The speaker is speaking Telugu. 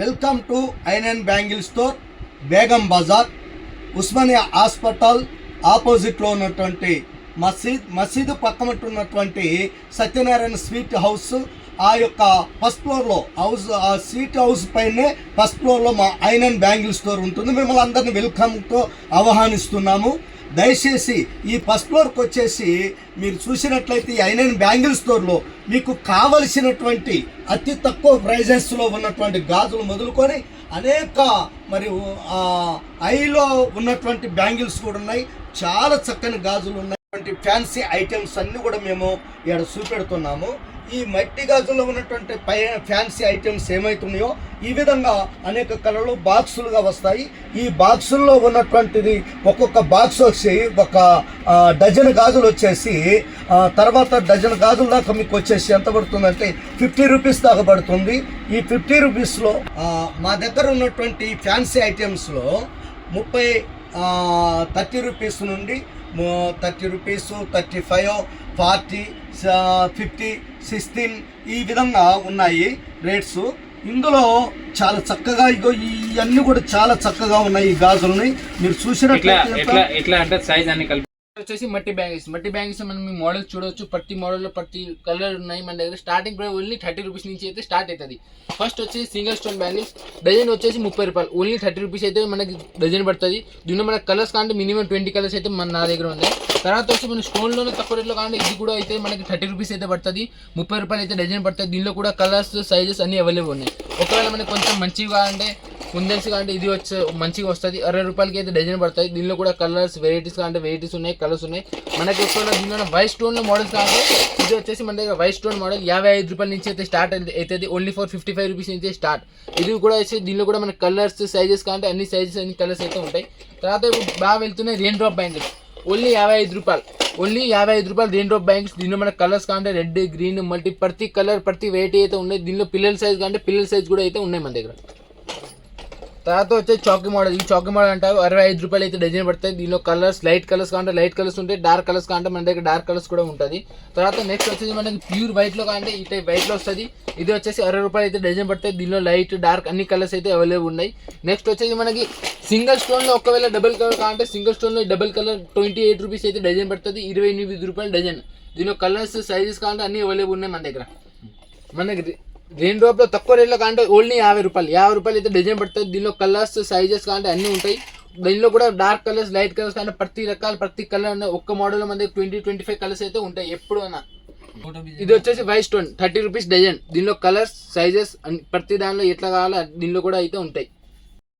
వెల్కమ్ టు ఐనన్ bangle store, Begum Bazaar, Osmania hospital ఆపోజిట్లో ఉన్నటువంటి మసీదు పక్కన ఉన్నటువంటి సత్యనారాయణ స్వీట్ హౌస్. ఆ యొక్క ఫస్ట్ ఫ్లోర్లో ఆ స్వీట్ హౌస్ పైనే ఫస్ట్ ఫ్లోర్లో మా ఐనన్ బ్యాంగిల్ స్టోర్ ఉంటుంది. మిమ్మల్ని అందరినీ వెల్కమ్తో ఆహ్వానిస్తున్నాము. దయచేసి ఈ ఫస్ట్ ఫ్లోర్కి వచ్చేసి మీరు చూసినట్లయితే ఈ ఐనన్ బ్యాంగిల్ స్టోర్లో మీకు కావలసినటువంటి అతి తక్కువ ప్రైజెస్లో ఉన్నటువంటి గాజులు మొదలుకొని అనేక మరియు ఐలో ఉన్నటువంటి బ్యాంగిల్స్ కూడా ఉన్నాయి. చాలా చక్కని గాజులు ఉన్నటువంటి ఫ్యాన్సీ ఐటమ్స్ అన్నీ కూడా మేము ఇక్కడ చూపెడుతున్నాము. ఈ మట్టి గాజుల్లో ఉన్నటువంటి ఫ్యాన్సీ ఐటమ్స్ ఏమవుతున్నాయో ఈ విధంగా అనేక కలర్లు బాక్సులుగా వస్తాయి. ఈ బాక్సుల్లో ఉన్నటువంటిది ఒక్కొక్క బాక్స్ వచ్చి ఒక డజన్ గాజులు వచ్చేసి తర్వాత డజన్ గాజుల దాకా మీకు వచ్చేసి ఎంత పడుతుందంటే 50 రూపీస్ దాకా పడుతుంది. ఈ 50 రూపీస్లో మా దగ్గర ఉన్నటువంటి ఫ్యాన్సీ ఐటమ్స్లో 30 రూపీస్ నుండి 30 రూపీస్, 35, 40, 50, 16 ఈ విధంగా ఉన్నాయి రేట్స్. ఇందులో చాలా చక్కగా ఇవన్నీ కూడా చాలా చక్కగా ఉన్నాయి. ఈ గాజులని మీరు చూసినట్లయితే వచ్చేసి మట్టి బ్యాంగిల్స్ మనం మీ మోడల్స్ చూడవచ్చు. ప్రతి మోడల్లో ప్రతి కలర్ ఉన్నాయి మన దగ్గర. స్టార్టింగ్ ప్రైస్ ఓన్లీ 30 రూపీస్ నుంచి అయితే స్టార్ట్ అవుతుంది. ఫస్ట్ వచ్చేసి సింగిల్ స్టోన్ బ్యాంగిల్స్ డజన్ వచ్చేసి 30 రూపాయలు. ఓన్లీ 30 రూపీస్ అయితే మనకి డజన్ పడుతుంది. దీనిలో మన కలర్స్ కానీ మినిమం 20 కలర్స్ అయితే నా దగ్గర ఉన్నాయి. తర్వాత వచ్చి మన స్టోన్లోనే తక్కువ రేట్లో కానీ ఇది కూడా అయితే మనకి 30 రూపీస్ అయితే పడుతుంది. 30 రూపాయలు అయితే డజన్ పడుతుంది. దీనిలో కూడా కలర్స్ సైజెస్ అన్ని అవైలబుల్ ఉన్నాయి. ఒకవేళ మనకి కొంచెం మంచిగా అంటే కుందల్స్ అంటే ఇది వచ్చే మంచిగా వస్తుంది. 60 రూపాయలకి అయితే డజన్ పడుతుంది. దీనిలో కూడా కలర్స్ వెరైటీస్ అంటే వెరైటీస్ ఉన్నాయి, కలర్స్ ఉన్నాయి. మనకి ఎక్కువ దీనిలో వైట్ స్టోన్లో మోడల్స్ అంటే ఇది వచ్చేసి మన దగ్గర వైట్ స్టోన్ మోడల్ 55 రూపాయల నుంచి అయితే స్టార్ట్ అవుతుంది. ఓన్లీ ఫర్ 55 రూపీస్ నుంచి స్టార్ట్. ఇది కూడా వచ్చి దీనిలో కూడా మన కలర్స్ సైజెస్ అంటే అన్ని సైజెస్ అన్ని కలర్స్ అయితే ఉంటాయి. తర్వాత ఇప్పుడు బాగా వెళ్తున్నాయి రెయిన్ డ్రాప్ బ్యాంగిల్స్. ఓన్లీ 55 రూపాయలు. ఓన్లీ 55 రూపాయలు రెయిన్ డ్రాప్ బ్యాంగిల్స్. దీనిలో మన కలర్స్ అంటే రెడ్, గ్రీన్, మల్టీ ప్రతి కలర్ ప్రతి వెరైటీ అయితే ఉన్నాయి. దీనిలో పిల్లల సైజ్ అంటే పిల్లల సైజ్ కూడా అయితే ఉన్నాయి మన దగ్గర. తర్వాత వచ్చే చాకీ మోడల్. ఈ చాకీ మోడల్ అంటారు 65 రూపాయలు అయితే డజన్ పడతాయి. దీనిలో కలర్స్ లైట్ కలర్స్ అంటే లైట్ కలర్స్ ఉంటాయి, డార్క్ కలర్స్ అంటే మన దగ్గర డార్క్ కలర్స్ కూడా ఉంటుంది. తర్వాత నెక్స్ట్ వచ్చేసి మనకి ప్యూర్ వైట్లో అంటే ఈ టైప్ వైట్లో వస్తుంది. ఇది వచ్చేసి 60 రూపాయలు అయితే డజన్ పడతాయి. దీనిలో లైట్ డార్క్ అన్ని కలర్స్ అయితే అవైలబుల్ ఉన్నాయి. నెక్స్ట్ వచ్చేసి మనకి సింగిల్ స్టోన్లో ఒకవేళ డబుల్ కలర్ అంటే సింగిల్ స్టోన్లో డబుల్ కలర్ 28 రూపీస్ అయితే డజన్ పడుతుంది. 28 రూపాయలు డజన్. దీనిలో కలర్స్ సైజెస్ అంటే అన్ని అవైలబుల్ ఉన్నాయి మన దగ్గర. మనకి రెయిన్ డ్రాప్లో తక్కువ రేట్లో అంటే ఓన్లీ 50 రూపాయలు అయితే డజన్ పడుతుంది. దీనిలో కలర్స్ సైజెస్ అంటే అన్నీ ఉంటాయి. దీనిలో కూడా డార్క్ కలర్స్ లైట్ కలర్స్ కానీ ప్రతి కలర్ ఉన్నాయి. ఒక్క మోడల్ మన దగ్గర 20-25 కలర్స్ అయితే ఉంటాయి ఎప్పుడు అన్నా. ఇది వచ్చేసి వైట్ స్టోన్ 30 రూపీస్ డజన్. దీనిలో కలర్స్ సైజెస్ ప్రతి దానిలో ఎట్లా కావాలో దీనిలో కూడా అయితే ఉంటాయి.